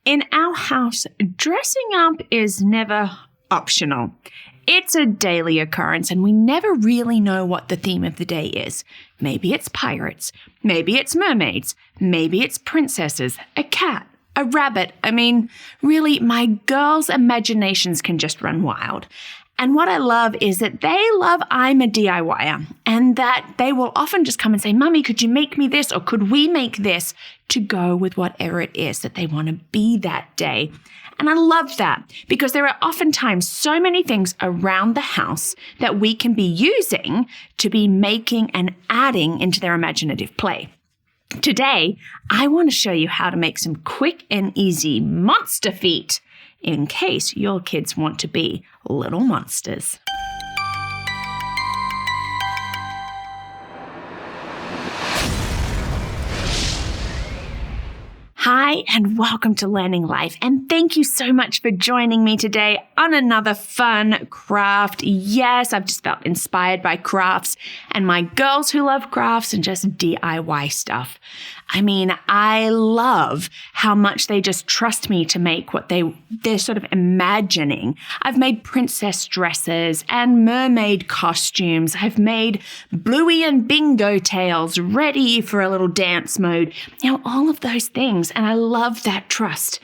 In our house, dressing up is never optional. It's a daily occurrence, and we never really know what the theme of the day is. Maybe it's pirates. Maybe it's mermaids. Maybe it's princesses, a cat, a rabbit. I mean, really, my girls' imaginations can just run wild. And what I love is that they love I'm a DIYer, and that they will often just come and say, Mummy, could you make me this? Or could we make this, to go with whatever it is that they want to be that day. And I love that, because there are oftentimes so many things around the house that we can be using to be making and adding into their imaginative play. Today, I want to show you how to make some quick and easy monster feet in case your kids want to be little monsters. Hi, and welcome to Learning Life. And thank you so much for joining me today on another fun craft. Yes, I've just felt inspired by crafts and my girls who love crafts and just DIY stuff. I mean, I love how much they just trust me to make what they're sort of imagining. I've made princess dresses and mermaid costumes. I've made Bluey and Bingo tails ready for a little dance mode. All of those things. And I love that trust.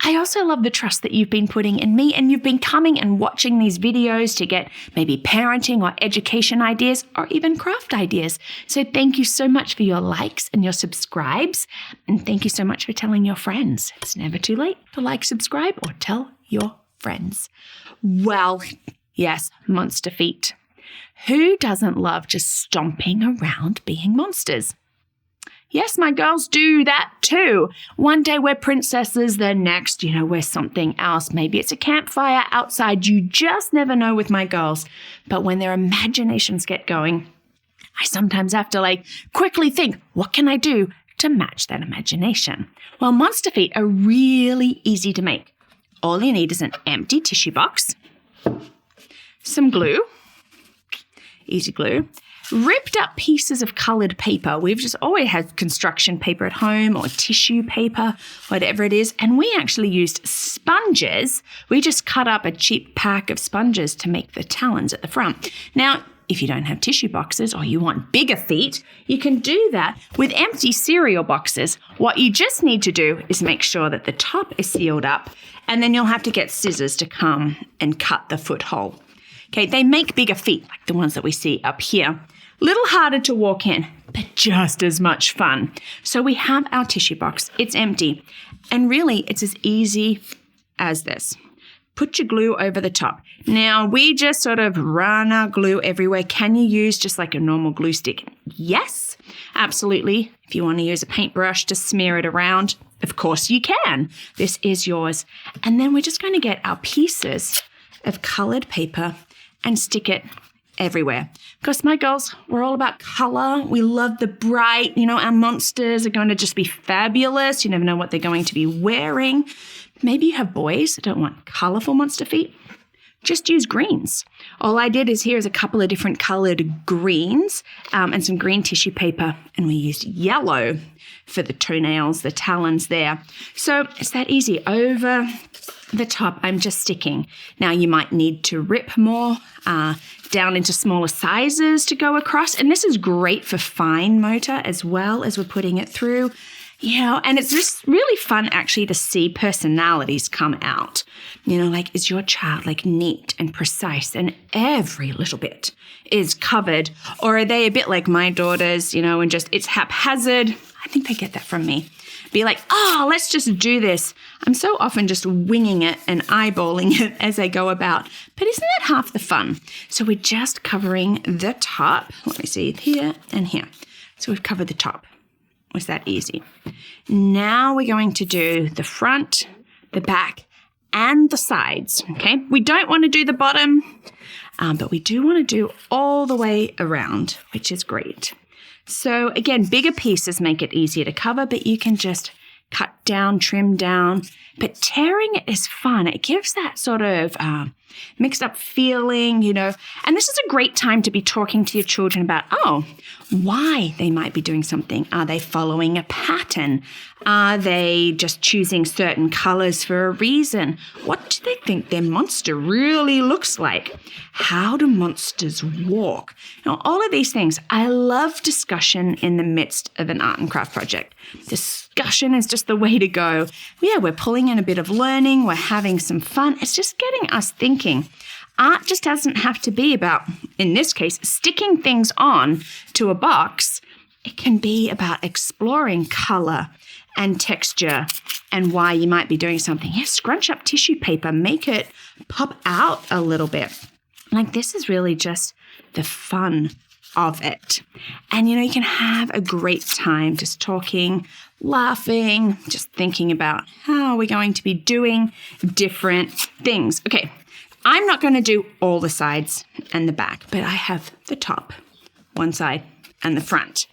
I also love the trust that you've been putting in me, and you've been coming and watching these videos to get maybe parenting or education ideas or even craft ideas. So thank you so much for your likes and your subscribes. And thank you so much for telling your friends. It's never too late to like, subscribe, or tell your friends. Well, yes, monster feet. Who doesn't love just stomping around being monsters? Yes, my girls do that too. One day we're princesses, the next, we're something else. Maybe it's a campfire outside. You just never know with my girls. But when their imaginations get going, I sometimes have to quickly think, what can I do to match that imagination? Well, monster feet are really easy to make. All you need is an empty tissue box, some glue, easy glue, ripped up pieces of colored paper. We've just always had construction paper at home or tissue paper, whatever it is. And we actually used sponges. We just cut up a cheap pack of sponges to make the talons at the front. Now, if you don't have tissue boxes or you want bigger feet, you can do that with empty cereal boxes. What you just need to do is make sure that the top is sealed up, and then you'll have to get scissors to come and cut the foothold. Okay, they make bigger feet like the ones that we see up here. Little harder to walk in, but just as much fun. So we have our tissue box. It's empty. And really, it's as easy as this. Put your glue over the top. Now, we just sort of run our glue everywhere. Can you use just like a normal glue stick? Yes, absolutely. If you want to use a paintbrush to smear it around, of course you can. This is yours. And then we're just going to get our pieces of colored paper and stick it everywhere. Because my girls, we're all about color. We love the bright, our monsters are going to just be fabulous. You never know what they're going to be wearing. Maybe you have boys that don't want colorful monster feet. Just use greens. All I did is here's a couple of different colored greens and some green tissue paper. And we used yellow for the toenails, the talons there. So it's that easy. Over the top, I'm just sticking. Now you might need to rip more down into smaller sizes to go across. And this is great for fine motor as well as we're putting it through. And it's just really fun actually to see personalities come out. Is your child neat and precise and every little bit is covered? Or are they a bit like my daughters, and just it's haphazard? I think they get that from me. Be like, let's just do this. I'm so often just winging it and eyeballing it as I go about. But isn't that half the fun? So we're just covering the top. Let me see, here and here. So we've covered the top. Was that easy? Now we're going to do the front, the back, and the sides, okay? We don't want to do the bottom, but we do want to do all the way around, which is great. So again, bigger pieces make it easier to cover, but you can just cut cut down, trim down, but tearing it is fun. It gives that sort of mixed up feeling, and this is a great time to be talking to your children about, why they might be doing something. Are they following a pattern? Are they just choosing certain colors for a reason? What do they think their monster really looks like? How do monsters walk? All of these things. I love discussion in the midst of an art and craft project. Discussion is just the way to go. Yeah, we're pulling in a bit of learning. We're having some fun. It's just getting us thinking. Art just doesn't have to be about, in this case, sticking things on to a box. It can be about exploring color and texture and why you might be doing something. Yeah, scrunch up tissue paper, make it pop out a little bit. This is really just the fun of it. And, you can have a great time just talking, laughing, just thinking about how we're going to be doing different things. Okay, I'm not going to do all the sides and the back, but I have the top, one side, and the front.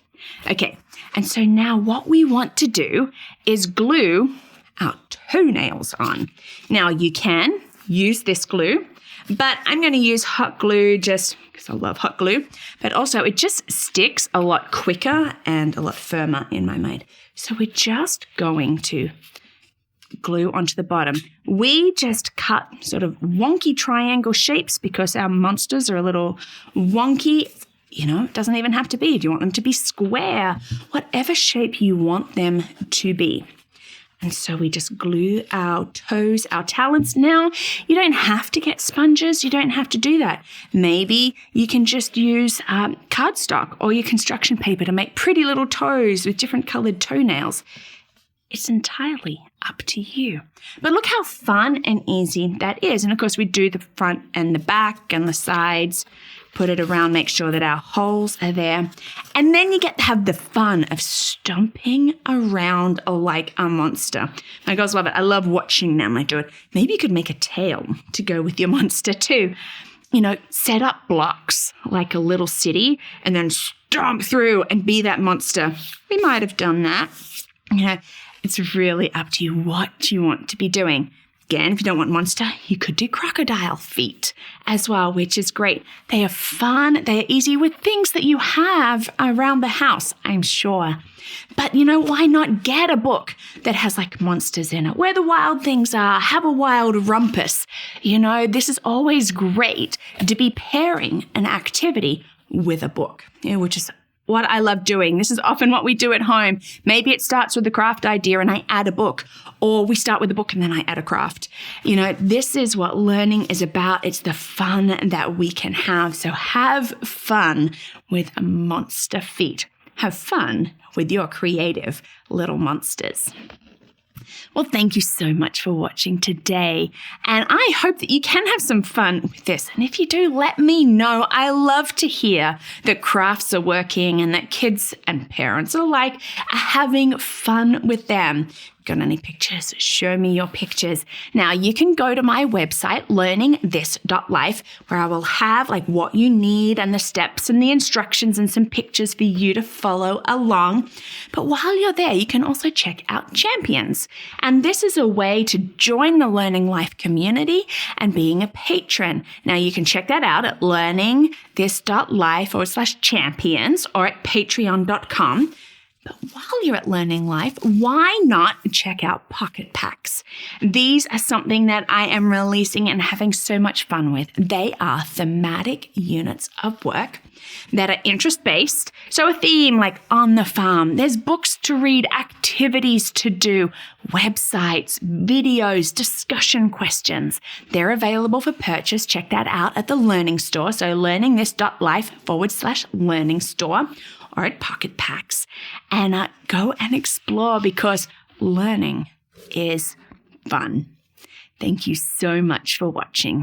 Okay, and so now what we want to do is glue our toenails on. Now, you can use this glue, but I'm going to use hot glue just because I love hot glue, but also it just sticks a lot quicker and a lot firmer in my mind. So we're just going to glue onto the bottom. We just cut sort of wonky triangle shapes because our monsters are a little wonky. It doesn't even have to be. Do you want them to be square? Whatever shape you want them to be. And so we just glue our toes, our talons. Now, you don't have to get sponges. You don't have to do that. Maybe you can just use cardstock or your construction paper to make pretty little toes with different colored toenails. It's entirely up to you. But look how fun and easy that is. And of course, we do the front and the back and the sides, put it around, make sure that our holes are there. And then you get to have the fun of stomping around like a monster. My girls love it. I love watching them. Do it. Maybe you could make a tail to go with your monster too. Set up blocks like a little city and then stomp through and be that monster. We might have done that. It's really up to you what you want to be doing. Again, if you don't want monster, you could do crocodile feet as well, which is great. They are fun. They are easy with things that you have around the house, I'm sure. But, why not get a book that has monsters in it, where the wild things are, have a wild rumpus. This is always great to be pairing an activity with a book, which is what I love doing. This is often what we do at home. Maybe it starts with a craft idea and I add a book, or we start with a book and then I add a craft. This is what learning is about. It's the fun that we can have. So have fun with monster feet. Have fun with your creative little monsters. Well, thank you so much for watching today. And I hope that you can have some fun with this. And if you do, let me know. I love to hear that crafts are working and that kids and parents alike are having fun with them. Got any pictures? Show me your pictures. Now, you can go to my website, LearningThis.Life, where I will have what you need and the steps and the instructions and some pictures for you to follow along. But while you're there, you can also check out Champions. And this is a way to join the Learning Life community and being a patron. Now, you can check that out at LearningThis.Life/champions or at patreon.com. But while you're at Learning Life, why not check out Pocket Packs? These are something that I am releasing and having so much fun with. They are thematic units of work that are interest-based. So a theme like on the farm, there's books to read, activities to do, websites, videos, discussion questions. They're available for purchase. Check that out at the Learning Store. So LearningThis.Life/Learning Store. Or at Pocket Packs, and go and explore because learning is fun. Thank you so much for watching.